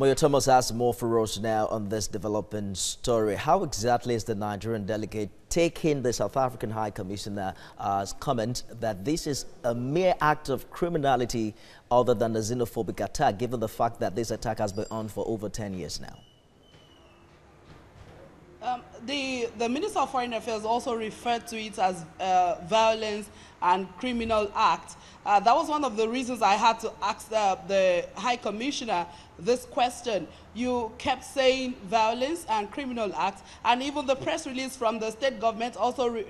Moyo has more for us now on this developing story. How exactly is the Nigerian delegate taking the South African High Commissioner's comment that this is a mere act of criminality other than a xenophobic attack, given the fact that this attack has been on for over 10 years now? The Minister of Foreign Affairs also referred to it as violence and criminal act. That was one of the reasons I had to ask the High Commissioner this question. You kept saying violence and criminal acts, and even the press release from the state government also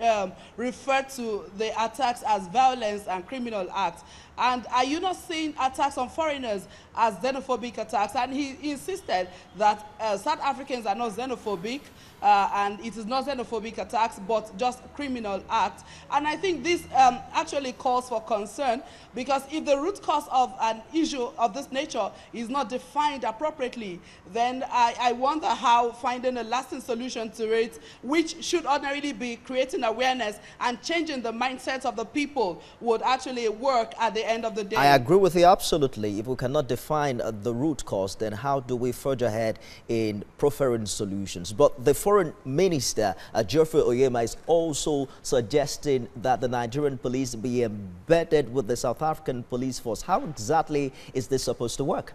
referred to the attacks as violence and criminal acts. And are you not seeing attacks on foreigners as xenophobic attacks? And he insisted that South Africans are not xenophobic, and it is not xenophobic attacks, but just criminal acts. And I think this actually calls for concern, because if the root cause of an issue of this nature is not defined appropriately, then I wonder how finding a lasting solution to it, which should ordinarily be creating awareness and changing the mindset of the people, would actually work at the end of the day. I agree with you absolutely. If we cannot define the root cause, then how do we forge ahead in preferring solutions? But the Foreign Minister, Geoffrey Onyeama, is also suggesting that the Nigerian police be embedded with the South African police force. How exactly is this supposed to work?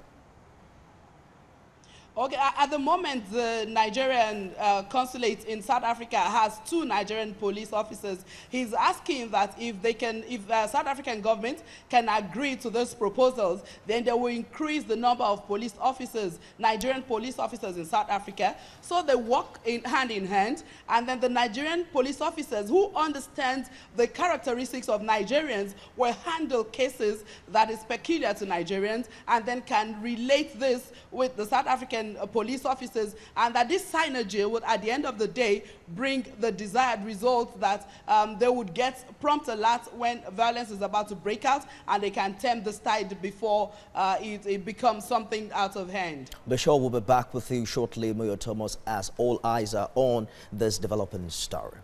Okay, at the moment, the Nigerian consulate in South Africa has 2 Nigerian police officers. He's asking that if the South African government can agree to those proposals, then they will increase the number of police officers, Nigerian police officers in South Africa, so they work hand in hand, and then the Nigerian police officers who understand the characteristics of Nigerians will handle cases that is peculiar to Nigerians, and then can relate this with the South African police officers, and that this synergy would, at the end of the day, bring the desired result that they would get prompt alert when violence is about to break out, and they can turn the tide before it becomes something out of hand. Be sure we'll be back with you shortly, Moyo, as all eyes are on this developing story.